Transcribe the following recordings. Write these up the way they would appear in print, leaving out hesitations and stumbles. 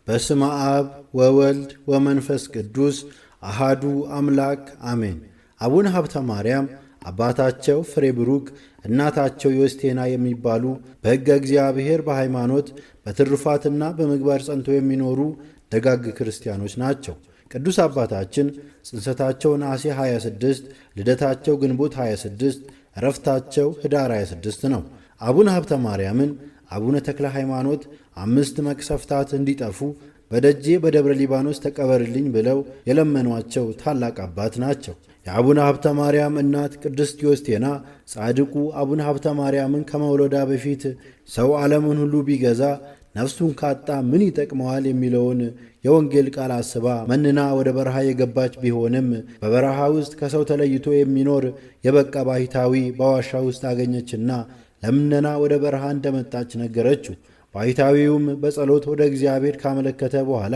በስመ አብ ወወልድ ወመንፈስ ቅዱስ አሃዱ አምላክ አሜን። አቡነ ሀብተ ማርያም አባታቸው ፍሬ ብሩክ እናታቸው ዮስቴና የሚባሉ በሕገ እግዚአብሔር በሃይማኖት በትሩፋትና በምግባር ጸንተው የሚኖሩ ደጋግ ክርስቲያኖች ናቸው። ቅዱስ አባታችን ጽንሰታቸው ነሐሴ 26፣ ልደታቸው ግንቦት 26፣ ዕረፍታቸው ኅዳር 26 ነው። አቡነ ሀብተ ማርያምን አቡነ ተክለ ሃይማኖት 5 መቅሰፍታት እንዲጠፉ በደጄ በደብረ ሊባኖስ ተቀበርልኝ ብለው የለመኗቸው ታላቅ አባት ናቸው። የአቡነ ሀብተ ማርያም እናት ቅድስት ዮስቴና ጻድቁ አቡነ ሀብተ ማርያምን ከመውለዳ በፊት ሰው ዓለምን ሁሉ ቢገዛ ነፍሱን ካጣ ምን ይጠቅመዋል የሚለውን የወንጌል ቃል አስባ መንና ወደ በረሃ የገባች ቢሆንም በበረሃ ውስጥ ከሰው ተለይቶ የሚኖር የበቃ ባሕታዊ በዋሻ ውስጥ አገኘችና ለምነና ወደ በረሃ እንደመጣች ነገረችው። ባሕታዊውም በጸሎት ወደ እግዚአብሔር ካመለከተ በኋላ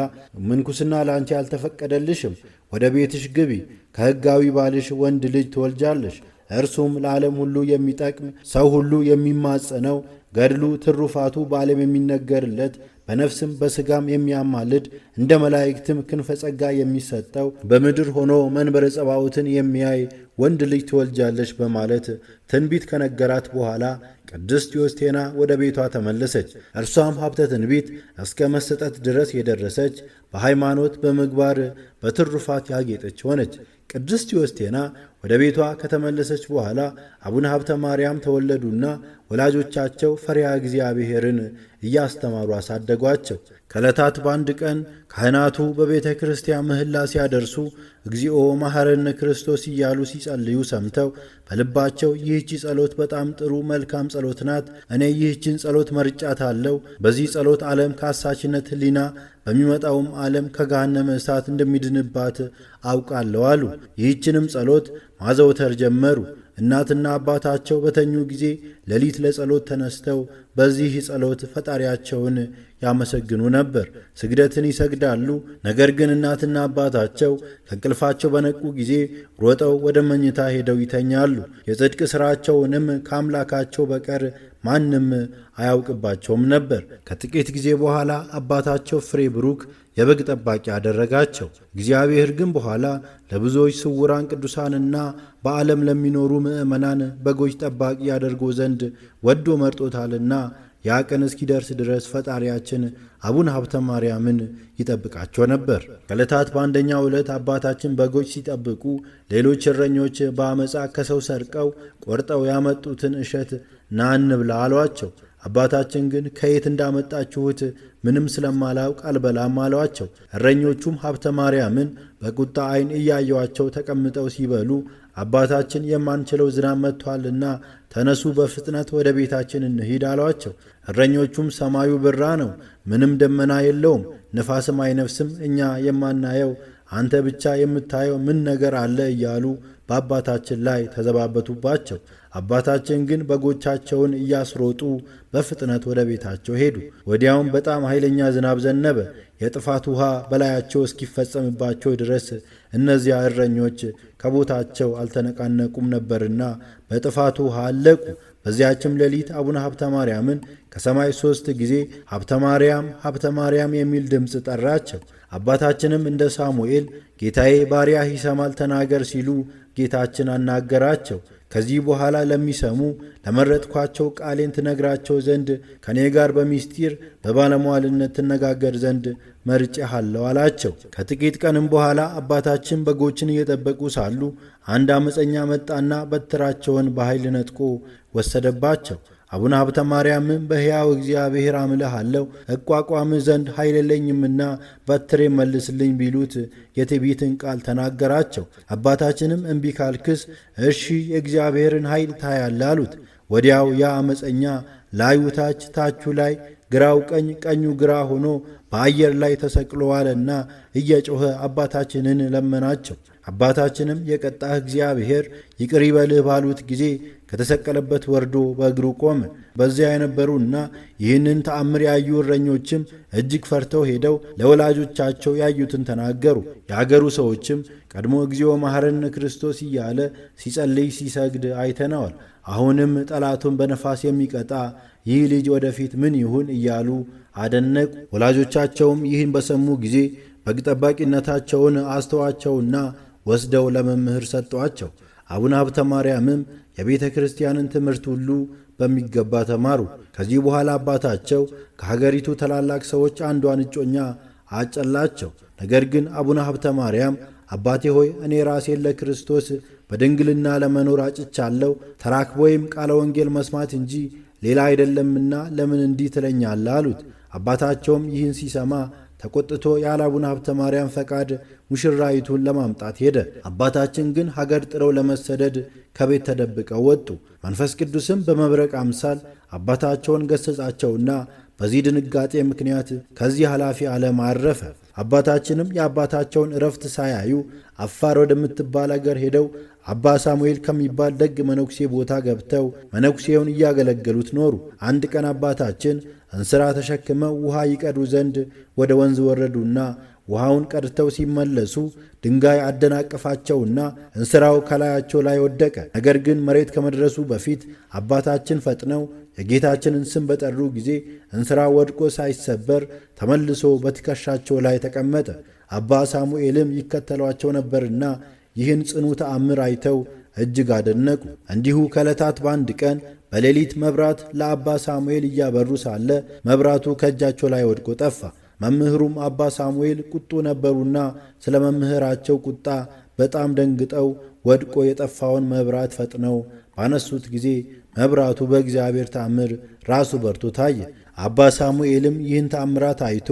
ምንኩስና ለአንቺ አልተፈቀደልሽም፣ ወደ ቤትሽ ግቢ፣ ከሕጋዊ ባልሽ ወንድ ልጅ ትወልጃለሽ። እርሱም ለዓለም ሁሉ የሚጠቅም ሰው ሁሉ የሚማጸነው ገድሉ ትሩፋቱ በዓለም የሚነገርለት በነፍስም በሥጋም የሚያማልድ እንደ መላእክትም ክንፈ ጸጋ የሚሰጠው በምድር ሆኖ መንበረ ጸባዖትን የሚያይ ወንድ ልጅ ትወልጃለሽ በማለት ትንቢት ከነገራት በኋላ ቅድስት ዮስቴና ወደ ቤቷ ተመለሰች። እርሷም ሀብተ ትንቢት እስከ መሰጠት ድረስ የደረሰች በሃይማኖት በምግባር በትሩፋት ያጌጠች ሆነች። ቅድስት ዮስቴና ወደ ቤቷ ከተመለሰች በኋላ አቡነ ሀብተ ማርያም ተወለዱና ወላጆቻቸው ፈሪሃ እግዚአብሔርን እያስተማሩ አሳደጓቸው። ከዕለታት በአንድ ቀን ካህናቱ በቤተ ክርስቲያን ምህላ ሲያደርሱ እግዚኦ መሐረነ ክርስቶስ እያሉ ሲጸልዩ ሰምተው በልባቸው ይህቺ ጸሎት በጣም ጥሩ መልካም ጸሎት ናት፣ እኔ ይህችን ጸሎት መርጫታለሁ። በዚህ ጸሎት ዓለም ከአሳችነት ሕሊና በሚመጣውም ዓለም ከገሃነመ እሳት እንደሚድንባት አውቃለሁ አሉ። ይህችንም ጸሎት ማዘውተር ጀመሩ። እናትና አባታቸው በተኙ ጊዜ ሌሊት ለጸሎት ተነስተው በዚህ ጸሎት ፈጣሪያቸውን ያመሰግኑ ነበር፣ ስግደትን ይሰግዳሉ። ነገር ግን እናትና አባታቸው ከእንቅልፋቸው በነቁ ጊዜ ሮጠው ወደ መኝታ ሄደው ይተኛሉ። የጽድቅ ሥራቸውንም ከአምላካቸው በቀር ማንም አያውቅባቸውም ነበር። ከጥቂት ጊዜ በኋላ አባታቸው ፍሬ ብሩክ የበግ ጠባቂ አደረጋቸው። እግዚአብሔር ግን በኋላ ለብዙዎች ስውራን ቅዱሳንና በዓለም ለሚኖሩ ምዕመናን በጎች ጠባቂ ያደርጎ ዘንድ ወዶ መርጦታልና ያ ቀን እስኪደርስ ድረስ ፈጣሪያችን አቡነ ሀብተ ማርያምን ይጠብቃቸው ነበር። ከዕለታት በአንደኛው ዕለት አባታችን በጎች ሲጠብቁ ሌሎች እረኞች በአመፃ ከሰው ሰርቀው ቆርጠው ያመጡትን እሸት ና እንብላ አሏቸው። አባታችን ግን ከየት እንዳመጣችሁት ምንም ስለማላውቅ አልበላም አሏቸው። እረኞቹም ሀብተ ማርያምን በቁጣ ዓይን እያየዋቸው ተቀምጠው ሲበሉ አባታችን የማንችለው ዝናብ መጥቷልና ተነሱ፣ በፍጥነት ወደ ቤታችን እንሂድ አሏቸው። እረኞቹም ሰማዩ ብራ ነው፣ ምንም ደመና የለውም፣ ንፋስም አይነፍስም፣ እኛ የማናየው አንተ ብቻ የምታየው ምን ነገር አለ እያሉ በአባታችን ላይ ተዘባበቱባቸው። አባታችን ግን በጎቻቸውን እያስሮጡ በፍጥነት ወደ ቤታቸው ሄዱ። ወዲያውም በጣም ኃይለኛ ዝናብ ዘነበ። የጥፋት ውሃ በላያቸው እስኪፈጸምባቸው ድረስ እነዚያ እረኞች ከቦታቸው አልተነቃነቁም ነበርና በጥፋት ውሃ አለቁ። በዚያችም ሌሊት አቡነ ሀብተ ማርያምን ከሰማይ 3 ጊዜ ሀብተ ማርያም ሀብተ ማርያም የሚል ድምፅ ጠራቸው። አባታችንም እንደ ሳሙኤል ጌታዬ ባሪያህ ይሰማል ተናገር ሲሉ ጌታችን አናገራቸው። ከዚህ በኋላ ለሚሰሙ ለመረጥኳቸው ቃሌን ትነግራቸው ዘንድ ከእኔ ጋር በምስጢር በባለሟልነት ትነጋገር ዘንድ መርጬሃለሁ አላቸው። ከጥቂት ቀንም በኋላ አባታችን በጎችን እየጠበቁ ሳሉ አንድ አመፀኛ መጣና በትራቸውን በኃይል ነጥቆ ወሰደባቸው። አቡነ ሀብተ ማርያምም በሕያው እግዚአብሔር አምልሃለሁ እቋቋምህ ዘንድ ኃይል የለኝምና በትሬ መልስልኝ ቢሉት የትዕቢትን ቃል ተናገራቸው። አባታችንም እምቢ ካልክስ እሺ የእግዚአብሔርን ኃይል ታያለህ አሉት። ወዲያው ያ አመፀኛ ላዩ ታች ታቹ ላይ ግራው ቀኝ ቀኙ ግራ ሆኖ በአየር ላይ ተሰቅሎዋልና እየጮኸ አባታችንን ለመናቸው። አባታችንም የቀጣህ እግዚአብሔር ይቅር ይበልህ ባሉት ጊዜ ከተሰቀለበት ወርዶ በእግሩ ቆመ። በዚያ የነበሩና ይህንን ተአምር ያዩ እረኞችም እጅግ ፈርተው ሄደው ለወላጆቻቸው ያዩትን ተናገሩ። የአገሩ ሰዎችም ቀድሞ እግዚኦ መሐረነ ክርስቶስ እያለ ሲጸልይ ሲሰግድ አይተነዋል። አሁንም ጠላቱን በነፋስ የሚቀጣ ይህ ልጅ ወደፊት ምን ይሁን እያሉ አደነቁ። ወላጆቻቸውም ይህን በሰሙ ጊዜ በግ ጠባቂነታቸውን አስተዋቸውና ወስደው ለመምህር ሰጧቸው። አቡነ ሀብተ ማርያምም የቤተ ክርስቲያንን ትምህርት ሁሉ በሚገባ ተማሩ። ከዚህ በኋላ አባታቸው ከሀገሪቱ ታላላቅ ሰዎች አንዷን እጮኛ አጨላቸው። ነገር ግን አቡነ ሀብተ ማርያም አባቴ ሆይ እኔ ራሴን ለክርስቶስ በድንግልና ለመኖር አጭቻለሁ፣ ተራክቦ ወይም ቃለ ወንጌል መስማት እንጂ ሌላ አይደለምና ለምን እንዲህ ትለኛለህ? አሉት። አባታቸውም ይህን ሲሰማ ተቆጥቶ ያለ አቡነ ሀብተ ማርያም ፈቃድ ሙሽራይቱን ለማምጣት ሄደ። አባታችን ግን ሀገር ጥለው ለመሰደድ ከቤት ተደብቀው ወጡ። መንፈስ ቅዱስም በመብረቅ አምሳል አባታቸውን ገሰጻቸውና በዚህ ድንጋጤ ምክንያት ከዚህ ኃላፊ ዓለም አረፈ። አባታችንም የአባታቸውን እረፍት ሳያዩ አፋር ወደምትባል አገር ሄደው አባ ሳሙኤል ከሚባል ደግ መነኩሴ ቦታ ገብተው መነኩሴውን እያገለገሉት ኖሩ። አንድ ቀን አባታችን እንስራ ተሸክመው ውሃ ይቀዱ ዘንድ ወደ ወንዝ ወረዱና ውሃውን ቀድተው ሲመለሱ ድንጋይ አደናቀፋቸውና እንስራው ከላያቸው ላይ ወደቀ። ነገር ግን መሬት ከመድረሱ በፊት አባታችን ፈጥነው የጌታችንን ስም በጠሩ ጊዜ እንስራው ወድቆ ሳይሰበር ተመልሶ በትከሻቸው ላይ ተቀመጠ። አባ ሳሙኤልም ይከተሏቸው ነበርና ይህን ጽኑ ተአምር አይተው እጅግ አደነቁ። እንዲሁ ከዕለታት በአንድ ቀን በሌሊት መብራት ለአባ ሳሙኤል እያበሩ ሳለ መብራቱ ከእጃቸው ላይ ወድቆ ጠፋ። መምህሩም አባ ሳሙኤል ቁጡ ነበሩና ስለ መምህራቸው ቁጣ በጣም ደንግጠው ወድቆ የጠፋውን መብራት ፈጥነው ባነሱት ጊዜ መብራቱ በእግዚአብሔር ተአምር ራሱ በርቶ ታየ። አባ ሳሙኤልም ይህን ተአምራት አይቶ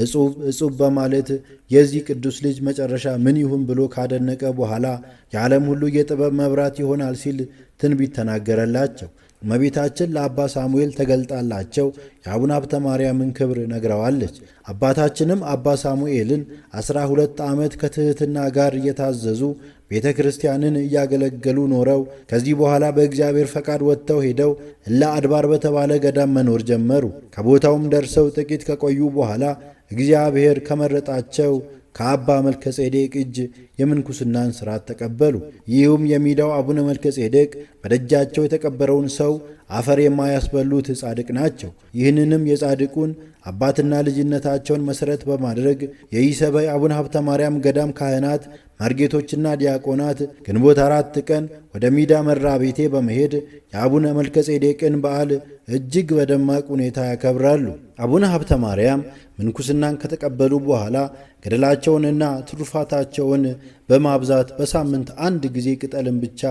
እጹብ እጹብ በማለት የዚህ ቅዱስ ልጅ መጨረሻ ምን ይሁን ብሎ ካደነቀ በኋላ የዓለም ሁሉ የጥበብ መብራት ይሆናል ሲል ትንቢት ተናገረላቸው። እመቤታችን ለአባ ሳሙኤል ተገልጣላቸው የአቡነ ሀብተ ማርያምን ክብር ነግረዋለች። አባታችንም አባ ሳሙኤልን 12 ዓመት ከትሕትና ጋር እየታዘዙ ቤተ ክርስቲያንን እያገለገሉ ኖረው ከዚህ በኋላ በእግዚአብሔር ፈቃድ ወጥተው ሄደው እለ አድባር በተባለ ገዳም መኖር ጀመሩ። ከቦታውም ደርሰው ጥቂት ከቆዩ በኋላ እግዚአብሔር ከመረጣቸው ከአባ መልከ ጼዴቅ እጅ የምንኩስናን ሥርዓት ተቀበሉ። ይህም የሚዳው አቡነ መልከ ጼዴቅ በደጃቸው የተቀበረውን ሰው አፈር የማያስበሉት ጻድቅ ናቸው። ይህንንም የጻድቁን አባትና ልጅነታቸውን መሠረት በማድረግ የኢሰበይ አቡነ ሀብተ ማርያም ገዳም ካህናት፣ መርጌቶችና ዲያቆናት ግንቦት 4 ቀን ወደ ሚዳ መራ ቤቴ በመሄድ የአቡነ መልከ ጼዴቅን በዓል እጅግ በደማቅ ሁኔታ ያከብራሉ። አቡነ ሀብተ ማርያም ምንኩስናን ከተቀበሉ በኋላ ገድላቸውንና ትሩፋታቸውን በማብዛት በሳምንት አንድ ጊዜ ቅጠልን ብቻ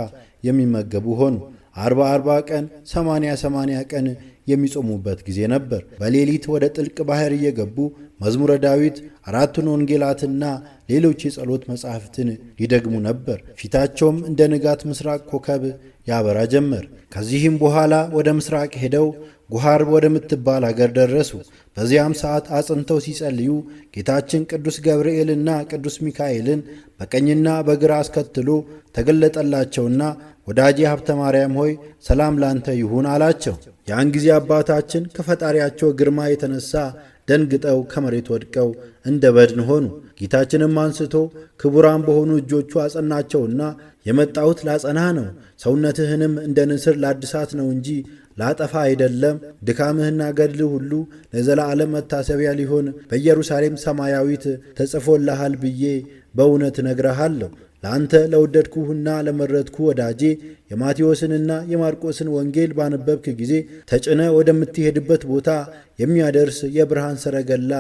የሚመገቡ ሆኑ። 40 ቀን 80 ቀን የሚጾሙበት ጊዜ ነበር። በሌሊት ወደ ጥልቅ ባህር እየገቡ መዝሙረ ዳዊት፣ 4ቱን ወንጌላትና ሌሎች የጸሎት መጻሕፍትን ይደግሙ ነበር። ፊታቸውም እንደ ንጋት ምስራቅ ኮከብ ያበራ ጀመር። ከዚህም በኋላ ወደ ምስራቅ ሄደው ጉሃር ወደምትባል አገር ደረሱ። በዚያም ሰዓት አጽንተው ሲጸልዩ ጌታችን ቅዱስ ገብርኤልና ቅዱስ ሚካኤልን በቀኝና በግራ አስከትሎ ተገለጠላቸውና ወዳጄ ሀብተ ማርያም ሆይ ሰላም ላንተ ይሁን አላቸው። ያን ጊዜ አባታችን ከፈጣሪያቸው ግርማ የተነሳ ደንግጠው ከመሬት ወድቀው እንደ በድን ሆኑ። ጌታችንም አንስቶ ክቡራን በሆኑ እጆቹ አጸናቸውና የመጣሁት ላጸናህ ነው፣ ሰውነትህንም እንደ ንስር ላድሳት ነው እንጂ ላጠፋ አይደለም። ድካምህና ገድልህ ሁሉ ለዘላለም መታሰቢያ ሊሆን በኢየሩሳሌም ሰማያዊት ተጽፎልሃል ብዬ በእውነት እነግርሃለሁ። ለአንተ ለወደድኩህና ለመረጥኩ ወዳጄ የማቴዎስንና የማርቆስን ወንጌል ባነበብክ ጊዜ ተጭነ ወደምትሄድበት ቦታ የሚያደርስ የብርሃን ሰረገላ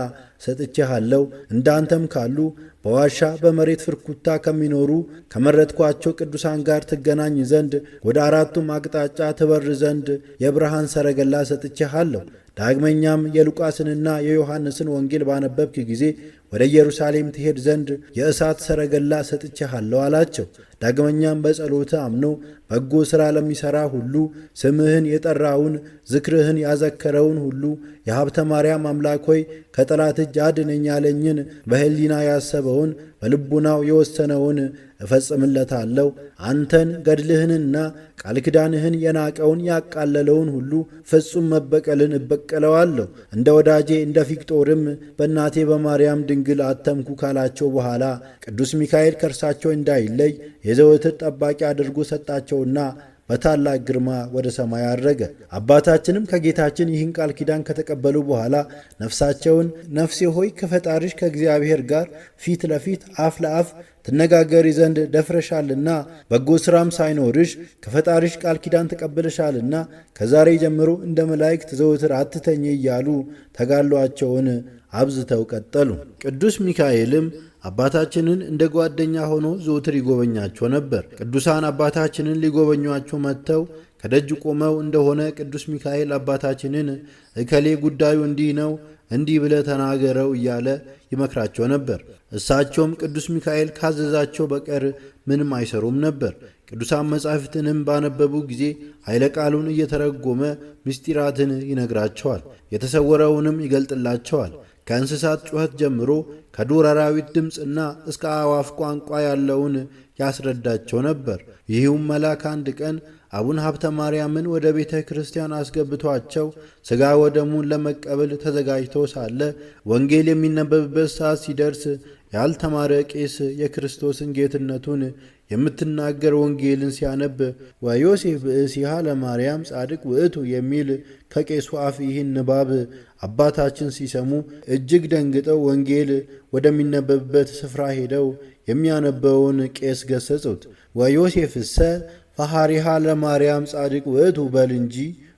ሰጥቼሃለሁ። እንዳንተም ካሉ በዋሻ በመሬት ፍርኩታ ከሚኖሩ ከመረጥኳቸው ቅዱሳን ጋር ትገናኝ ዘንድ ወደ 4ቱም አቅጣጫ ትበር ዘንድ የብርሃን ሰረገላ ሰጥቼሃለሁ። ዳግመኛም የሉቃስንና የዮሐንስን ወንጌል ባነበብክ ጊዜ ወደ ኢየሩሳሌም ትሄድ ዘንድ የእሳት ሰረገላ ሰጥቼሃለሁ አላቸው። ዳግመኛም በጸሎት አምኖ በጎ ሥራ ለሚሠራ ሁሉ ስምህን የጠራውን ዝክርህን ያዘከረውን ሁሉ የሀብተ ማርያም አምላክ ሆይ ከጠላት እጅ አድነኝ ያለኝን በሕሊና ያሰበውን በልቡናው የወሰነውን እፈጽምለታለሁ። አንተን ገድልህንና ቃል ኪዳንህን የናቀውን ያቃለለውን ሁሉ ፍጹም መበቀልን እበቀለዋለሁ። እንደ ወዳጄ እንደ ፊቅጦርም በእናቴ በማርያም ድንግል አተምኩ ካላቸው በኋላ ቅዱስ ሚካኤል ከእርሳቸው እንዳይለይ የዘወትር ጠባቂ አድርጎ ሰጣቸውና በታላቅ ግርማ ወደ ሰማይ አረገ። አባታችንም ከጌታችን ይህን ቃል ኪዳን ከተቀበሉ በኋላ ነፍሳቸውን ነፍሴ ሆይ ከፈጣሪሽ ከእግዚአብሔር ጋር ፊት ለፊት አፍ ለአፍ ትነጋገሪ ዘንድ ደፍረሻልና በጎ ሥራም ሳይኖርሽ ከፈጣሪሽ ቃል ኪዳን ተቀብለሻልና ከዛሬ ጀምሮ እንደ መላእክት ዘወትር አትተኝ እያሉ ተጋድሎአቸውን አብዝተው ቀጠሉ። ቅዱስ ሚካኤልም አባታችንን እንደ ጓደኛ ሆኖ ዘወትር ይጎበኛቸው ነበር። ቅዱሳን አባታችንን ሊጎበኟቸው መጥተው ከደጅ ቆመው እንደሆነ ቅዱስ ሚካኤል አባታችንን እከሌ ጉዳዩ እንዲህ ነው እንዲህ ብለ ተናገረው እያለ ይመክራቸው ነበር። እሳቸውም ቅዱስ ሚካኤል ካዘዛቸው በቀር ምንም አይሰሩም ነበር። ቅዱሳን መጻሕፍትንም ባነበቡ ጊዜ ኃይለ ቃሉን እየተረጎመ ምስጢራትን ይነግራቸዋል፣ የተሰወረውንም ይገልጥላቸዋል። ከእንስሳት ጩኸት ጀምሮ ከዱር አራዊት ድምፅና እስከ አዕዋፍ ቋንቋ ያለውን ያስረዳቸው ነበር። ይህውም መልአክ አንድ ቀን አቡነ ሀብተ ማርያምን ወደ ቤተ ክርስቲያን አስገብቷቸው ሥጋ ወደሙን ለመቀበል ተዘጋጅተው ሳለ ወንጌል የሚነበብበት ሰዓት ሲደርስ ያልተማረ ቄስ የክርስቶስን ጌትነቱን የምትናገር ወንጌልን ሲያነብ ወዮሴፍ ብእሲሃ ለማርያም ጻድቅ ውእቱ የሚል ከቄሱ አፍ ይህን ንባብ አባታችን ሲሰሙ እጅግ ደንግጠው ወንጌል ወደሚነበብበት ስፍራ ሄደው የሚያነበውን ቄስ ገሰጹት። ወዮሴፍሰ ፈሃሪሃ ለማርያም ጻድቅ ውእቱ በል እንጂ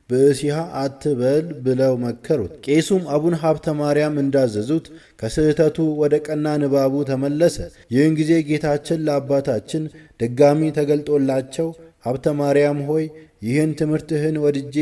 ብእሲሃ አትበል ብለው መከሩት። ቄሱም አቡነ ሀብተ ማርያም እንዳዘዙት ከስህተቱ ወደ ቀና ንባቡ ተመለሰ። ይህን ጊዜ ጌታችን ለአባታችን ድጋሚ ተገልጦላቸው ሀብተ ማርያም ሆይ ይህን ትምህርትህን ወድጄ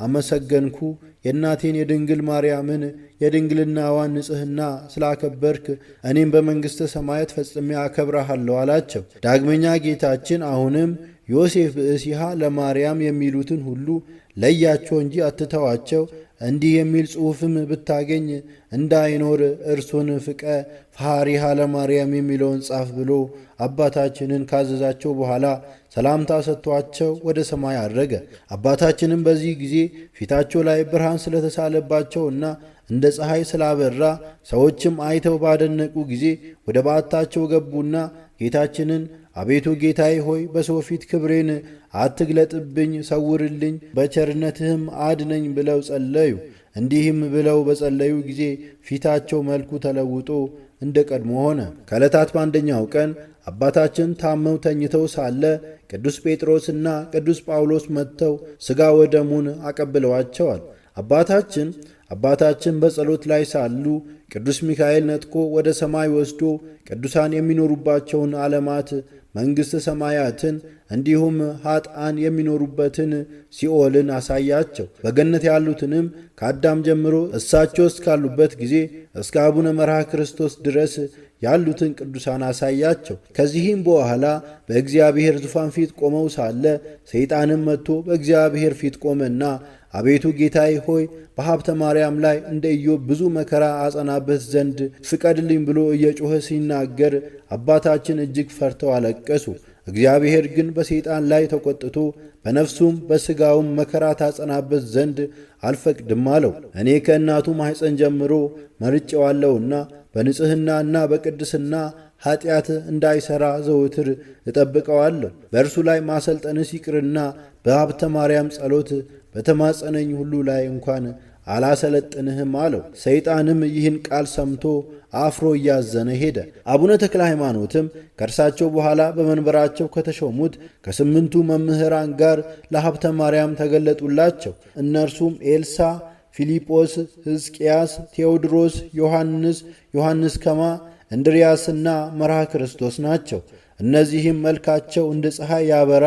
አመሰገንኩ። የእናቴን የድንግል ማርያምን የድንግልናዋን ንጽሕና ስላከበርክ እኔም በመንግሥተ ሰማያት ፈጽሜ አከብረሃለሁ አላቸው። ዳግመኛ ጌታችን አሁንም ዮሴፍ ብእሲሃ ለማርያም የሚሉትን ሁሉ ለያቸው እንጂ አትተዋቸው፣ እንዲህ የሚል ጽሑፍም ብታገኝ እንዳይኖር እርሱን ፍቀ ፈሃሪሃ ለማርያም የሚለውን ጻፍ ብሎ አባታችንን ካዘዛቸው በኋላ ሰላምታ ሰጥቷቸው ወደ ሰማይ አረገ። አባታችንም በዚህ ጊዜ ፊታቸው ላይ ብርሃን ስለተሳለባቸውና እንደ ፀሐይ ስላበራ ሰዎችም አይተው ባደነቁ ጊዜ ወደ በዓታቸው ገቡና ጌታችንን አቤቱ ጌታዬ ሆይ በሰው ፊት ክብሬን አትግለጥብኝ፣ ሰውርልኝ፣ በቸርነትህም አድነኝ ብለው ጸለዩ። እንዲህም ብለው በጸለዩ ጊዜ ፊታቸው መልኩ ተለውጦ እንደ ቀድሞ ሆነ። ከዕለታት በአንደኛው ቀን አባታችን ታመው ተኝተው ሳለ ቅዱስ ጴጥሮስና ቅዱስ ጳውሎስ መጥተው ሥጋ ወደሙን አቀብለዋቸዋል። አባታችን በጸሎት ላይ ሳሉ ቅዱስ ሚካኤል ነጥቆ ወደ ሰማይ ወስዶ ቅዱሳን የሚኖሩባቸውን ዓለማት መንግሥተ ሰማያትን እንዲሁም ኀጥአን የሚኖሩበትን ሲኦልን አሳያቸው። በገነት ያሉትንም ከአዳም ጀምሮ እሳቸው እስካሉበት ጊዜ እስከ አቡነ መርሃ ክርስቶስ ድረስ ያሉትን ቅዱሳን አሳያቸው። ከዚህም በኋላ በእግዚአብሔር ዙፋን ፊት ቆመው ሳለ ሰይጣንም መጥቶ በእግዚአብሔር ፊት ቆመና አቤቱ ጌታዬ ሆይ በሀብተ ማርያም ላይ እንደ ኢዮብ ብዙ መከራ አጸናበት ዘንድ ፍቀድልኝ ብሎ እየጮኸ ሲናገር አባታችን እጅግ ፈርተው አለቀሱ። እግዚአብሔር ግን በሰይጣን ላይ ተቆጥቶ በነፍሱም በሥጋውም መከራ ታጸናበት ዘንድ አልፈቅድም አለው። እኔ ከእናቱ ማኅፀን ጀምሮ መርጬዋለሁና በንጽሕናና በቅድስና ኀጢአት እንዳይሠራ ዘውትር እጠብቀዋለሁ። በእርሱ ላይ ማሰልጠንስ ይቅርና በሀብተ ማርያም ጸሎት በተማጸነኝ ሁሉ ላይ እንኳን አላሰለጥንህም አለው። ሰይጣንም ይህን ቃል ሰምቶ አፍሮ እያዘነ ሄደ። አቡነ ተክለ ሃይማኖትም ከእርሳቸው በኋላ በመንበራቸው ከተሾሙት ከ8ቱ መምህራን ጋር ለሀብተ ማርያም ተገለጡላቸው። እነርሱም ኤልሳ፣ ፊልጶስ፣ ሕዝቅያስ፣ ቴዎድሮስ፣ ዮሐንስ ከማ፣ እንድርያስና መርሃ ክርስቶስ ናቸው። እነዚህም መልካቸው እንደ ፀሐይ ያበራ፣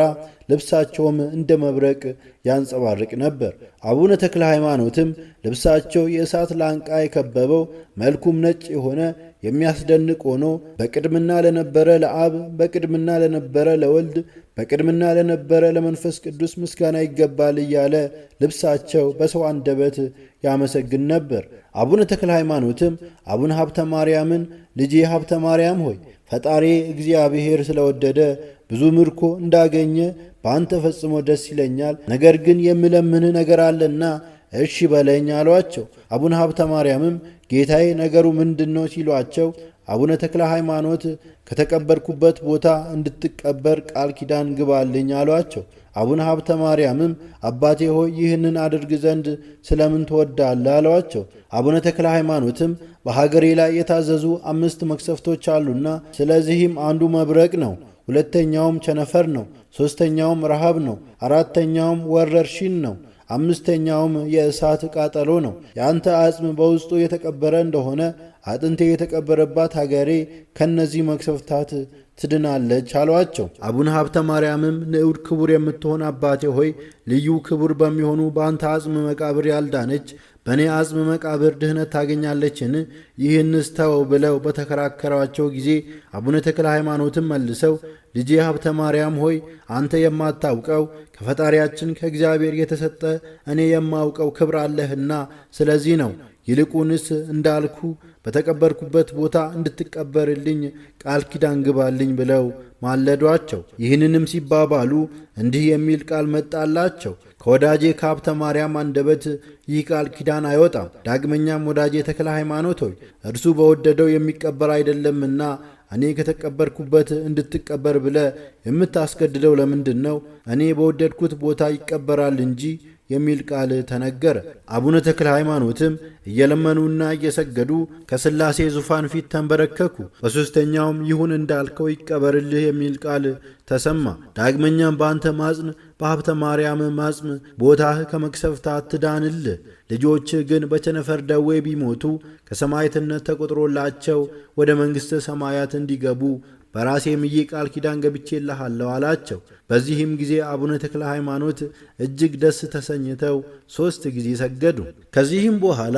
ልብሳቸውም እንደ መብረቅ ያንጸባርቅ ነበር። አቡነ ተክለ ሃይማኖትም ልብሳቸው የእሳት ላንቃ የከበበው መልኩም ነጭ የሆነ የሚያስደንቅ ሆኖ በቅድምና ለነበረ ለአብ፣ በቅድምና ለነበረ ለወልድ፣ በቅድምና ለነበረ ለመንፈስ ቅዱስ ምስጋና ይገባል እያለ ልብሳቸው በሰው አንደበት ያመሰግን ነበር። አቡነ ተክለ ሃይማኖትም አቡነ ሀብተ ማርያምን ልጄ ሀብተ ማርያም ሆይ ፈጣሪ እግዚአብሔር ስለወደደ ብዙ ምርኮ እንዳገኘ በአንተ ፈጽሞ ደስ ይለኛል። ነገር ግን የምለምንህ ነገር አለና እሺ በለኝ አሏቸው። አቡነ ሀብተ ማርያምም ጌታዬ ነገሩ ምንድን ነው ሲሏቸው አቡነ ተክለ ሃይማኖት ከተቀበርኩበት ቦታ እንድትቀበር ቃል ኪዳን ግባልኝ አሏቸው። አቡነ ሀብተ ማርያምም አባቴ ሆይ ይህንን አድርግ ዘንድ ስለምን ትወዳለህ? አሏቸው። አቡነ ተክለ ሃይማኖትም በሀገሬ ላይ የታዘዙ 5 መቅሰፍቶች አሉና ስለዚህም አንዱ መብረቅ ነው፣ ሁለተኛውም ቸነፈር ነው፣ ሦስተኛውም ረሃብ ነው፣ አራተኛውም ወረርሽኝ ነው፣ አምስተኛውም የእሳት ቃጠሎ ነው። የአንተ አጽም በውስጡ የተቀበረ እንደሆነ አጥንቴ የተቀበረባት ሀገሬ ከነዚህ መቅሰፍታት ትድናለች አሏቸው። አቡነ ሀብተ ማርያምም ንዑድ ክቡር የምትሆን አባቴ ሆይ ልዩ ክቡር በሚሆኑ በአንተ አጽም መቃብር ያልዳነች በእኔ አጽም መቃብር ድህነት ታገኛለችን? ይህንስ ተወው ብለው በተከራከሯቸው ጊዜ አቡነ ተክለ ሃይማኖትም መልሰው ልጄ ሀብተ ማርያም ሆይ አንተ የማታውቀው ከፈጣሪያችን ከእግዚአብሔር የተሰጠ እኔ የማውቀው ክብር አለህና ስለዚህ ነው። ይልቁንስ እንዳልኩ በተቀበርኩበት ቦታ እንድትቀበርልኝ ቃል ኪዳን ግባልኝ ብለው ማለዷቸው። ይህንንም ሲባባሉ እንዲህ የሚል ቃል መጣላቸው። ከወዳጄ ከሀብተ ማርያም አንደበት ይህ ቃል ኪዳን አይወጣም። ዳግመኛም ወዳጄ ተክለ ሃይማኖት ሆይ እርሱ በወደደው የሚቀበር አይደለምና እኔ ከተቀበርኩበት እንድትቀበር ብለ የምታስገድደው ለምንድን ነው? እኔ በወደድኩት ቦታ ይቀበራል እንጂ የሚል ቃል ተነገረ። አቡነ ተክለ ሃይማኖትም እየለመኑና እየሰገዱ ከሥላሴ ዙፋን ፊት ተንበረከኩ። በሦስተኛውም ይሁን እንዳልከው ይቀበርልህ የሚል ቃል ተሰማ። ዳግመኛም በአንተ ማጽን በሀብተ ማርያም ማጽም ቦታህ ከመቅሰፍታት ትዳንልህ። ልጆችህ ግን በቸነፈር ደዌ ቢሞቱ ከሰማዕትነት ተቆጥሮላቸው ወደ መንግሥተ ሰማያት እንዲገቡ በራሴ ምዬ ቃል ኪዳን ገብቼልሃለሁ አላቸው። በዚህም ጊዜ አቡነ ተክለ ሃይማኖት እጅግ ደስ ተሰኝተው 3 ጊዜ ሰገዱ። ከዚህም በኋላ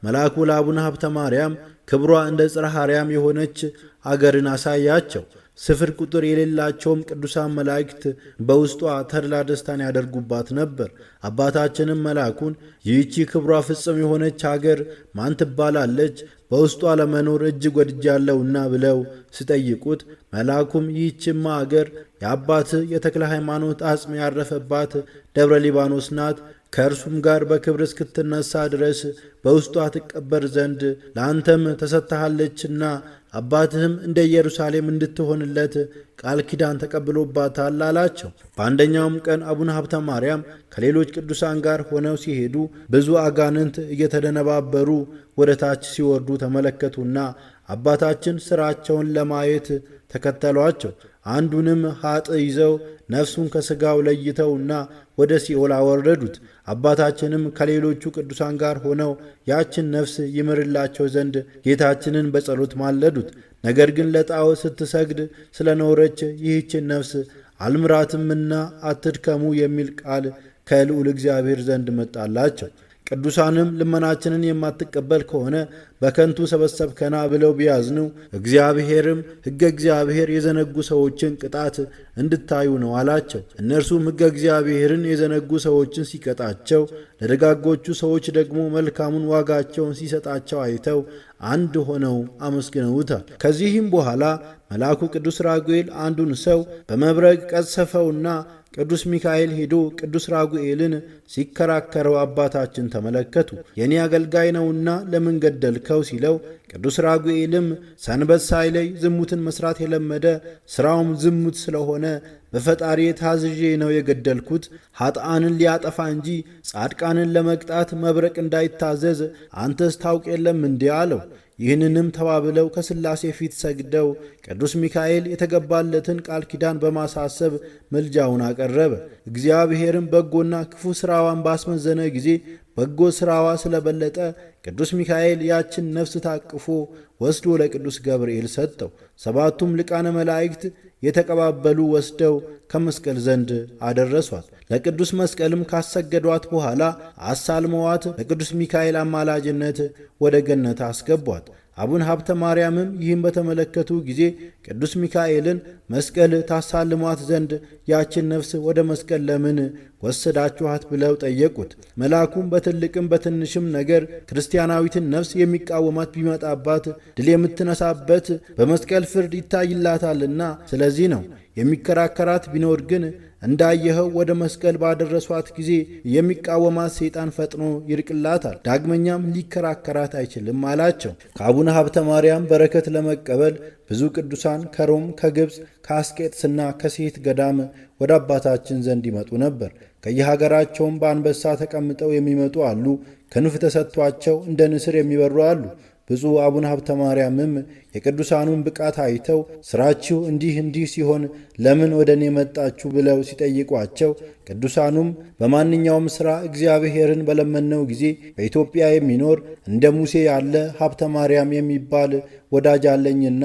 መልአኩ ለአቡነ ሀብተ ማርያም ክብሯ እንደ ጽርሐ አርያም የሆነች አገርን አሳያቸው። ስፍር ቁጥር የሌላቸውም ቅዱሳን መላእክት በውስጧ ተድላ ደስታን ያደርጉባት ነበር። አባታችንም መልአኩን ይህቺ ክብሯ ፍጽም የሆነች አገር ማን ትባላለች? በውስጧ ለመኖር እጅግ ወድጃለሁና ብለው ሲጠይቁት መልአኩም ይህችማ አገር የአባት የተክለ ሃይማኖት አጽም ያረፈባት ደብረ ሊባኖስ ናት። ከእርሱም ጋር በክብር እስክትነሳ ድረስ በውስጧ ትቀበር ዘንድ ለአንተም ተሰጥታሃለችና አባትህም እንደ ኢየሩሳሌም እንድትሆንለት ቃል ኪዳን ተቀብሎባታል አላቸው። በአንደኛውም ቀን አቡነ ሀብተ ማርያም ከሌሎች ቅዱሳን ጋር ሆነው ሲሄዱ ብዙ አጋንንት እየተደነባበሩ ወደ ታች ሲወርዱ ተመለከቱና አባታችን ሥራቸውን ለማየት ተከተሏቸው። አንዱንም ሀጥ ይዘው ነፍሱን ከሥጋው ለይተውና ወደ ሲኦል አወረዱት። አባታችንም ከሌሎቹ ቅዱሳን ጋር ሆነው ያችን ነፍስ ይምርላቸው ዘንድ ጌታችንን በጸሎት ማለዱት። ነገር ግን ለጣዖት ስትሰግድ ስለኖረች ይህችን ነፍስ አልምራትምና አትድከሙ የሚል ቃል ከልዑል እግዚአብሔር ዘንድ መጣላቸው። ቅዱሳንም ልመናችንን የማትቀበል ከሆነ በከንቱ ሰበሰብከና ብለው ቢያዝኑ እግዚአብሔርም ሕገ እግዚአብሔር የዘነጉ ሰዎችን ቅጣት እንድታዩ ነው አላቸው። እነርሱም ሕገ እግዚአብሔርን የዘነጉ ሰዎችን ሲቀጣቸው፣ ለደጋጎቹ ሰዎች ደግሞ መልካሙን ዋጋቸውን ሲሰጣቸው አይተው አንድ ሆነው አመስግነውታል። ከዚህም በኋላ መልአኩ ቅዱስ ራጉኤል አንዱን ሰው በመብረቅ ቀሰፈውና ቅዱስ ሚካኤል ሄዶ ቅዱስ ራጉኤልን ሲከራከረው አባታችን ተመለከቱ። የኔ አገልጋይ ነውና ለምን ገደልከው ሲለው ቅዱስ ራጉኤልም ሰንበት ሳይለይ ዝሙትን መስራት የለመደ ስራውም ዝሙት ስለሆነ በፈጣሪ ታዝዤ ነው የገደልኩት። ኃጥአንን ሊያጠፋ እንጂ ጻድቃንን ለመቅጣት መብረቅ እንዳይታዘዝ አንተስ ታውቅ የለም እንዲህ አለው። ይህንንም ተባብለው ከሥላሴ ፊት ሰግደው ቅዱስ ሚካኤል የተገባለትን ቃል ኪዳን በማሳሰብ ምልጃውን አቀረበ። እግዚአብሔርም በጎና ክፉ ሥራዋን ባስመዘነ ጊዜ በጎ ሥራዋ ስለበለጠ ቅዱስ ሚካኤል ያችን ነፍስ ታቅፎ ወስዶ ለቅዱስ ገብርኤል ሰጠው። 7ቱም ሊቃነ መላእክት የተቀባበሉ ወስደው ከመስቀል ዘንድ አደረሷት። ለቅዱስ መስቀልም ካሰገዷት በኋላ አሳልመዋት በቅዱስ ሚካኤል አማላጅነት ወደ ገነት አስገቧት። አቡነ ሀብተ ማርያምም ይህን በተመለከቱ ጊዜ ቅዱስ ሚካኤልን መስቀል ታሳልሟት ዘንድ ያችን ነፍስ ወደ መስቀል ለምን ወሰዳችኋት ብለው ጠየቁት። መልአኩም በትልቅም በትንሽም ነገር ክርስቲያናዊትን ነፍስ የሚቃወማት ቢመጣባት ድል የምትነሳበት በመስቀል ፍርድ ይታይላታልና ስለዚህ ነው። የሚከራከራት ቢኖር ግን እንዳየኸው ወደ መስቀል ባደረሷት ጊዜ የሚቃወማት ሰይጣን ፈጥኖ ይርቅላታል፣ ዳግመኛም ሊከራከራት አይችልም አላቸው። ከአቡነ ሀብተ ማርያም በረከት ለመቀበል ብዙ ቅዱሳን ከሮም፣ ከግብፅ፣ ከአስቄጥስና ከሴት ገዳም ወደ አባታችን ዘንድ ይመጡ ነበር። ከየሀገራቸውም በአንበሳ ተቀምጠው የሚመጡ አሉ። ክንፍ ተሰጥቷቸው እንደ ንስር የሚበሩ አሉ። ብፁዕ አቡነ ሀብተ ማርያምም የቅዱሳኑን ብቃት አይተው ሥራችሁ እንዲህ ሲሆን ለምን ወደ እኔ መጣችሁ ብለው ሲጠይቋቸው ቅዱሳኑም በማንኛውም ሥራ እግዚአብሔርን በለመነው ጊዜ በኢትዮጵያ የሚኖር እንደ ሙሴ ያለ ሀብተ ማርያም የሚባል ወዳጅ አለኝና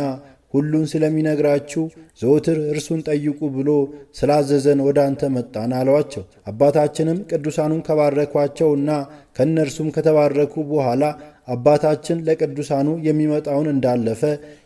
ሁሉን ስለሚነግራችሁ ዘወትር እርሱን ጠይቁ ብሎ ስላዘዘን ወደ አንተ መጣን አሏቸው። አባታችንም ቅዱሳኑን ከባረኳቸውና ከእነርሱም ከተባረኩ በኋላ አባታችን ለቅዱሳኑ የሚመጣውን እንዳለፈ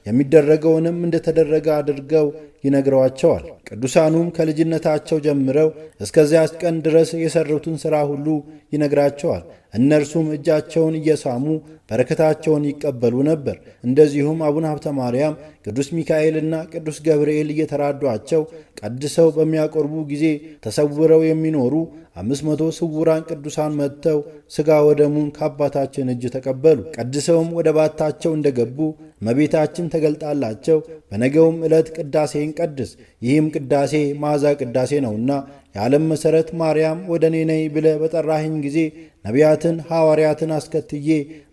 የሚደረገውንም እንደተደረገ አድርገው ይነግረዋቸዋል። ቅዱሳኑም ከልጅነታቸው ጀምረው እስከዚያች ቀን ድረስ የሰሩትን ሥራ ሁሉ ይነግራቸዋል። እነርሱም እጃቸውን እየሳሙ በረከታቸውን ይቀበሉ ነበር። እንደዚሁም አቡነ ሀብተ ማርያም ቅዱስ ሚካኤልና ቅዱስ ገብርኤል እየተራዷቸው ቀድሰው በሚያቆርቡ ጊዜ ተሰውረው የሚኖሩ 500 ስውራን ቅዱሳን መጥተው ሥጋ ወደሙን ከአባታችን እጅ ተቀበሉ። ቀድሰውም ወደ ባታቸው እንደገቡ እመቤታችን ተገልጣላቸው በነገውም ዕለት ቅዳሴን ቀድስ፣ ይህም ቅዳሴ መዓዛ ቅዳሴ ነውና የዓለም መሠረት ማርያም ወደ እኔ ነይ ብለህ በጠራኸኝ ጊዜ ነቢያትን ሐዋርያትን አስከትዬ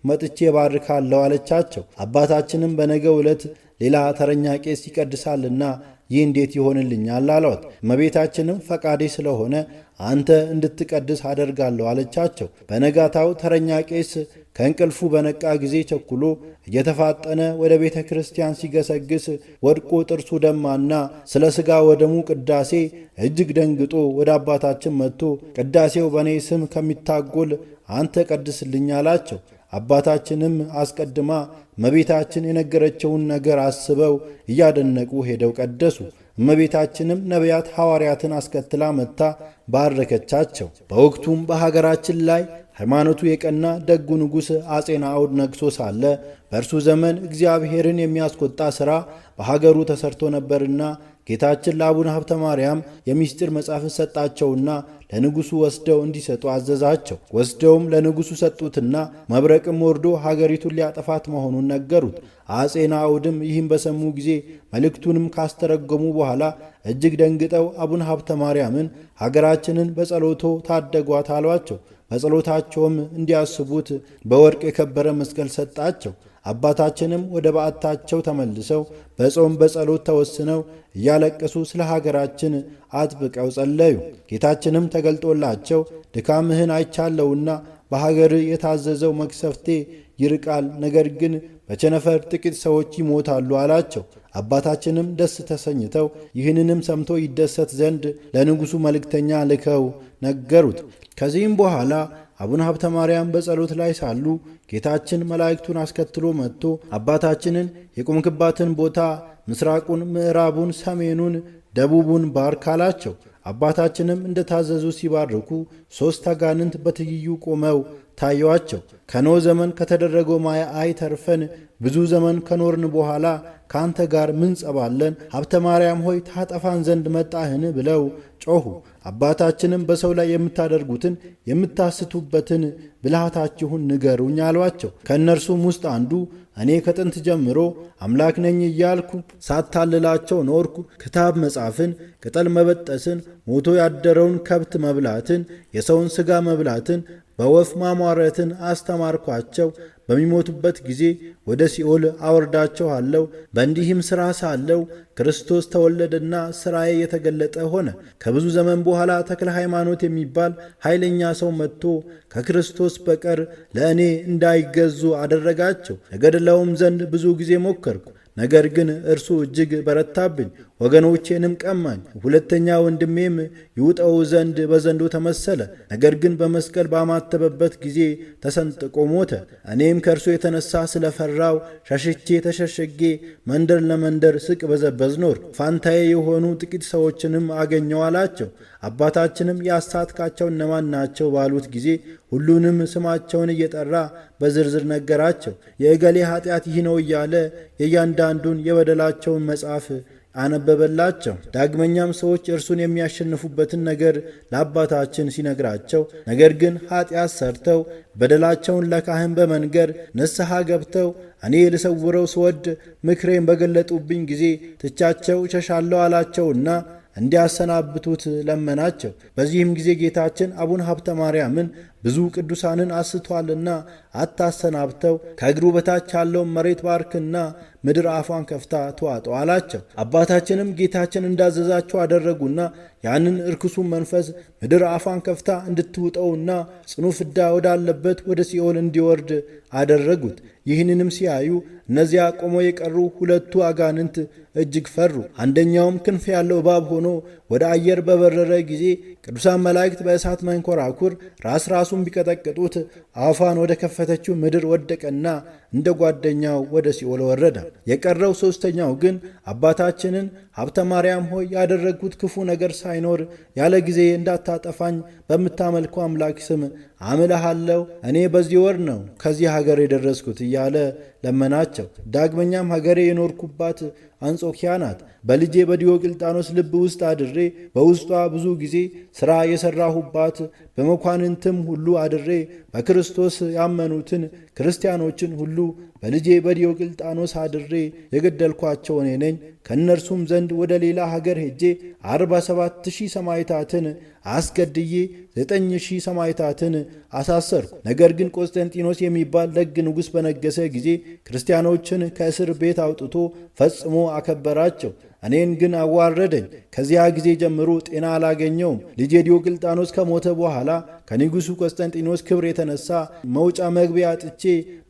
መጥቼ ባርካለሁ አለቻቸው። አባታችንም በነገው ዕለት ሌላ ተረኛ ቄስ ይቀድሳልና ይህ እንዴት ይሆንልኛል አሏት። እመቤታችንም ፈቃዴ ስለሆነ አንተ እንድትቀድስ አደርጋለሁ አለቻቸው። በነጋታው ተረኛ ቄስ ከእንቅልፉ በነቃ ጊዜ ቸኩሎ እየተፋጠነ ወደ ቤተ ክርስቲያን ሲገሰግስ ወድቆ ጥርሱ ደማና ስለ ሥጋ ወደሙ ቅዳሴ እጅግ ደንግጦ ወደ አባታችን መጥቶ ቅዳሴው በእኔ ስም ከሚታጎል አንተ ቀድስልኝ አላቸው። አባታችንም አስቀድማ እመቤታችን የነገረችውን ነገር አስበው እያደነቁ ሄደው ቀደሱ። እመቤታችንም ነቢያት ሐዋርያትን አስከትላ መጥታ ባረከቻቸው። በወቅቱም በሀገራችን ላይ ሃይማኖቱ የቀና ደጉ ንጉሥ አጼ ናዖድ ነግሶ ሳለ በእርሱ ዘመን እግዚአብሔርን የሚያስቆጣ ሥራ በሀገሩ ተሰርቶ ነበርና ጌታችን ለአቡነ ሀብተ ማርያም የምስጢር መጽሐፍን ሰጣቸውና ለንጉሡ ወስደው እንዲሰጡ አዘዛቸው። ወስደውም ለንጉሡ ሰጡትና መብረቅም ወርዶ ሀገሪቱን ሊያጠፋት መሆኑን ነገሩት። አጼ ናዖድም ይህም በሰሙ ጊዜ መልእክቱንም ካስተረጎሙ በኋላ እጅግ ደንግጠው አቡነ ሀብተ ማርያምን ሀገራችንን በጸሎቶ ታደጓት አሏቸው። በጸሎታቸውም እንዲያስቡት በወርቅ የከበረ መስቀል ሰጣቸው። አባታችንም ወደ በዓታቸው ተመልሰው በጾም በጸሎት ተወስነው እያለቀሱ ስለ ሀገራችን አጥብቀው ጸለዩ። ጌታችንም ተገልጦላቸው ድካምህን አይቻለውና በሀገር የታዘዘው መቅሰፍቴ ይርቃል፣ ነገር ግን በቸነፈር ጥቂት ሰዎች ይሞታሉ አላቸው። አባታችንም ደስ ተሰኝተው ይህንንም ሰምቶ ይደሰት ዘንድ ለንጉሡ መልእክተኛ ልከው ነገሩት። ከዚህም በኋላ አቡነ ሀብተ ማርያም በጸሎት ላይ ሳሉ ጌታችን መላእክቱን አስከትሎ መጥቶ አባታችንን የቆምክባትን ቦታ ምስራቁን፣ ምዕራቡን፣ ሰሜኑን፣ ደቡቡን ባርክ አላቸው። አባታችንም እንደታዘዙ ሲባርኩ 3 አጋንንት በትይዩ ቆመው ታየዋቸው። ከኖህ ዘመን ከተደረገው ማያ አይተርፈን ብዙ ዘመን ከኖርን በኋላ ከአንተ ጋር ምን ጸባለን? ሀብተ ማርያም ሆይ ታጠፋን ዘንድ መጣህን? ብለው ጮኹ። አባታችንም በሰው ላይ የምታደርጉትን የምታስቱበትን ብልሃታችሁን ንገሩኝ አሏቸው። ከእነርሱም ውስጥ አንዱ እኔ ከጥንት ጀምሮ አምላክ ነኝ እያልኩ ሳታልላቸው ኖርኩ። ክታብ መጻፍን፣ ቅጠል መበጠስን፣ ሞቶ ያደረውን ከብት መብላትን፣ የሰውን ሥጋ መብላትን፣ በወፍ ማሟረትን አስተማርኳቸው። በሚሞቱበት ጊዜ ወደ ሲኦል አወርዳቸዋለሁ። በእንዲህም ሥራ ሳለው ክርስቶስ ተወለደና ሥራዬ የተገለጠ ሆነ። ከብዙ ዘመን በኋላ ተክለ ሃይማኖት የሚባል ኃይለኛ ሰው መጥቶ ከክርስቶስ በቀር ለእኔ እንዳይገዙ አደረጋቸው። እገድለውም ዘንድ ብዙ ጊዜ ሞከርኩ። ነገር ግን እርሱ እጅግ በረታብኝ፣ ወገኖቼንም ቀማኝ። ሁለተኛ ወንድሜም ይውጠው ዘንድ በዘንዶ ተመሰለ። ነገር ግን በመስቀል ባማተበበት ጊዜ ተሰንጥቆ ሞተ። እኔም ከእርሱ የተነሳ ስለፈራው ሸሽቼ ተሸሸጌ መንደር ለመንደር ስቅ በዘበዝ ኖር። ፋንታዬ የሆኑ ጥቂት ሰዎችንም አገኘው አላቸው። አባታችንም ያሳትካቸው እነማን ናቸው ባሉት ጊዜ ሁሉንም ስማቸውን እየጠራ በዝርዝር ነገራቸው። የእገሌ ኃጢአት ይህ ነው እያለ የእያንዳንዱን የበደላቸውን መጽሐፍ አነበበላቸው። ዳግመኛም ሰዎች እርሱን የሚያሸንፉበትን ነገር ለአባታችን ሲነግራቸው፣ ነገር ግን ኃጢአት ሰርተው በደላቸውን ለካህን በመንገር ንስሐ ገብተው እኔ ልሰውረው ስወድ ምክሬን በገለጡብኝ ጊዜ ትቻቸው እሸሻለሁ አላቸውና እንዲያሰናብቱት ለመናቸው። በዚህም ጊዜ ጌታችን አቡነ ሀብተ ማርያምን ብዙ ቅዱሳንን አስቷልና አታሰናብተው፣ ከእግሩ በታች ያለውን መሬት ባርክና ምድር አፏን ከፍታ ትዋጠው አላቸው። አባታችንም ጌታችን እንዳዘዛቸው አደረጉና ያንን እርክሱን መንፈስ ምድር አፏን ከፍታ እንድትውጠውና ጽኑ ፍዳ ወዳለበት ወደ ሲኦል እንዲወርድ አደረጉት። ይህንንም ሲያዩ እነዚያ ቆመው የቀሩ ሁለቱ አጋንንት እጅግ ፈሩ። አንደኛውም ክንፍ ያለው እባብ ሆኖ ወደ አየር በበረረ ጊዜ ቅዱሳን መላእክት በእሳት መንኮራኩር ራሱን ቢቀጠቅጡት አፏን ወደ ከፈተችው ምድር ወደቀና እንደ ጓደኛው ወደ ሲኦል ወረደ። የቀረው ሦስተኛው ግን አባታችንን ሀብተ ማርያም ሆይ ያደረግኩት ክፉ ነገር ሳይኖር ያለ ጊዜ እንዳታጠፋኝ በምታመልከው አምላክ ስም አምልሃለሁ፣ እኔ በዚህ ወር ነው ከዚህ ሀገር የደረስኩት እያለ ለመናቸው። ዳግመኛም ሀገሬ የኖርኩባት አንጾኪያ ናት። በልጄ በዲዮቅልጣኖስ ልብ ውስጥ አድሬ በውስጧ ብዙ ጊዜ ሥራ የሠራሁባት፣ በመኳንንትም ሁሉ አድሬ በክርስቶስ ያመኑትን ክርስቲያኖችን ሁሉ በልጄ በዲዮቅልጣኖስ አድሬ የገደልኳቸው እኔ ነኝ። ከእነርሱም ዘንድ ወደ ሌላ ሀገር ሄጄ 47,000 ሰማዕታትን አስገድዬ 9,000 ሰማዕታትን አሳሰርኩ። ነገር ግን ቆስጠንጢኖስ የሚባል ደግ ንጉሥ በነገሰ ጊዜ ክርስቲያኖችን ከእስር ቤት አውጥቶ ፈጽሞ አከበራቸው። እኔን ግን አዋረደኝ። ከዚያ ጊዜ ጀምሮ ጤና አላገኘውም። ልጄ ዲዮቅልጣኖስ ከሞተ በኋላ ከንጉሡ ቆስጠንጢኖስ ክብር የተነሳ መውጫ መግቢያ አጥቼ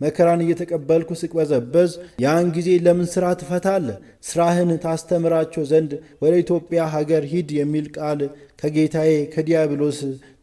መከራን እየተቀበልኩ ስቅበዘበዝ፣ ያን ጊዜ ለምን ሥራ ትፈታለህ? ሥራህን ታስተምራቸው ዘንድ ወደ ኢትዮጵያ ሀገር ሂድ የሚል ቃል ከጌታዬ ከዲያብሎስ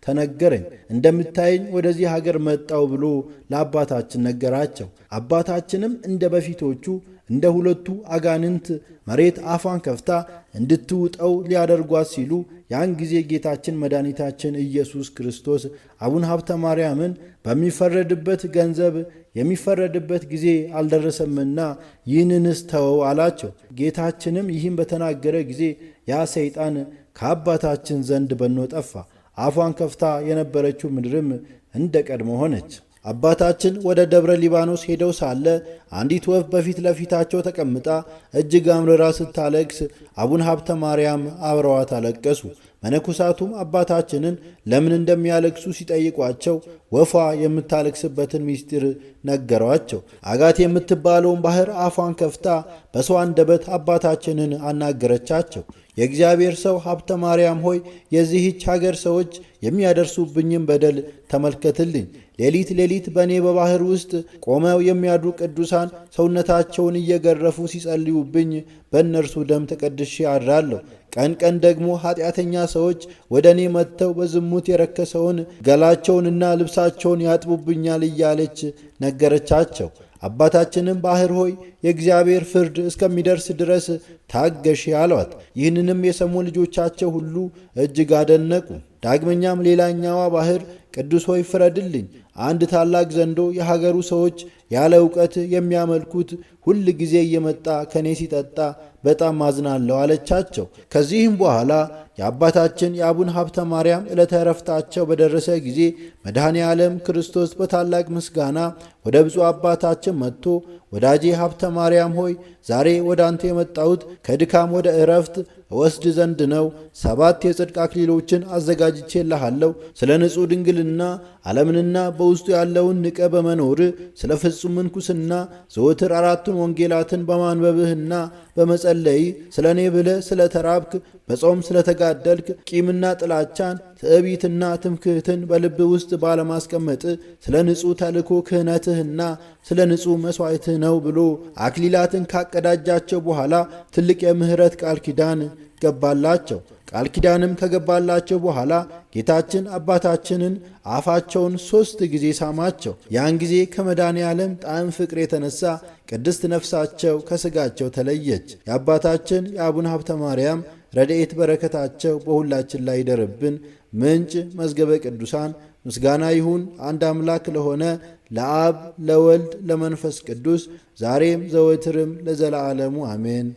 ተነገረኝ። እንደምታየኝ ወደዚህ ሀገር መጣው ብሎ ለአባታችን ነገራቸው። አባታችንም እንደ በፊቶቹ እንደ ሁለቱ አጋንንት መሬት አፏን ከፍታ እንድትውጠው ሊያደርጓት ሲሉ ያን ጊዜ ጌታችን መድኃኒታችን ኢየሱስ ክርስቶስ አቡነ ሀብተ ማርያምን በሚፈረድበት ገንዘብ የሚፈረድበት ጊዜ አልደረሰምና ይህንንስ ተወው አላቸው። ጌታችንም ይህን በተናገረ ጊዜ ያ ሰይጣን ከአባታችን ዘንድ በኖ ጠፋ። አፏን ከፍታ የነበረችው ምድርም እንደ ቀድሞ ሆነች። አባታችን ወደ ደብረ ሊባኖስ ሄደው ሳለ አንዲት ወፍ በፊት ለፊታቸው ተቀምጣ እጅግ አምርራ ስታለቅስ አቡነ ሀብተ ማርያም አብረዋት አለቀሱ። መነኮሳቱም አባታችንን ለምን እንደሚያለቅሱ ሲጠይቋቸው ወፏ የምታለቅስበትን ምስጢር ነገሯቸው። አጋት የምትባለውን ባህር አፏን ከፍታ በሰው አንደበት አባታችንን አናገረቻቸው። የእግዚአብሔር ሰው ሀብተ ማርያም ሆይ የዚህች ሀገር ሰዎች የሚያደርሱብኝም በደል ተመልከትልኝ። ሌሊት ሌሊት በእኔ በባህር ውስጥ ቆመው የሚያድሩ ቅዱሳን ሰውነታቸውን እየገረፉ ሲጸልዩብኝ በእነርሱ ደም ተቀድሼ አድራለሁ። ቀን ቀን ደግሞ ኃጢአተኛ ሰዎች ወደ እኔ መጥተው በዝሙት የረከሰውን ገላቸውንና ልብሳቸውን ያጥቡብኛል እያለች ነገረቻቸው። አባታችንም ባህር ሆይ የእግዚአብሔር ፍርድ እስከሚደርስ ድረስ ታገሺ አሏት። ይህንንም የሰሙ ልጆቻቸው ሁሉ እጅግ አደነቁ። ዳግመኛም ሌላኛዋ ባህር ቅዱስ ሆይ ፍረድልኝ፣ አንድ ታላቅ ዘንዶ የሀገሩ ሰዎች ያለ ዕውቀት የሚያመልኩት ሁል ጊዜ እየመጣ ከኔ ሲጠጣ በጣም አዝናለሁ አለቻቸው። ከዚህም በኋላ የአባታችን የአቡነ ሀብተ ማርያም ዕለተ ዕረፍታቸው በደረሰ ጊዜ መድኃኔ ዓለም ክርስቶስ በታላቅ ምስጋና ወደ ብፁዕ አባታችን መጥቶ ወዳጄ ሀብተ ማርያም ሆይ ዛሬ ወደ አንተ የመጣሁት ከድካም ወደ ዕረፍት እወስድ ዘንድ ነው። 7 የጽድቅ አክሊሎችን አዘጋጅቼልሃለሁ። ስለ ንጹሕ ድንግልና ዓለምንና በውስጡ ያለውን ንቀ በመኖር ስለ ፍጹም ምንኩስና ዘወትር 4ቱን ወንጌላትን በማንበብህና በመጸለይ ስለ እኔ ብለህ ስለ ተራብክ በጾም ስለ ተጋደልክ ቂምና ጥላቻን ትዕቢትና ትምክህትን በልብ ውስጥ ባለማስቀመጥ ስለ ንጹሕ ተልእኮ ክህነትህና ስለ ንጹሕ መሥዋዕትህ ነው ብሎ አክሊላትን ካቀዳጃቸው በኋላ ትልቅ የምሕረት ቃል ኪዳን ገባላቸው። ቃል ኪዳንም ከገባላቸው በኋላ ጌታችን አባታችንን አፋቸውን 3 ጊዜ ሳማቸው። ያን ጊዜ ከመድኃኔ ዓለም ጣዕም ፍቅር የተነሳ ቅድስት ነፍሳቸው ከሥጋቸው ተለየች። የአባታችን የአቡነ ሀብተ ማርያም ረድኤት በረከታቸው በሁላችን ላይ ይደርብን። ምንጭ መዝገበ ቅዱሳን ምስጋና ይሁን አንድ አምላክ ለሆነ ለአብ ለወልድ ለመንፈስ ቅዱስ ዛሬም ዘወትርም ለዘላለሙ አሜን።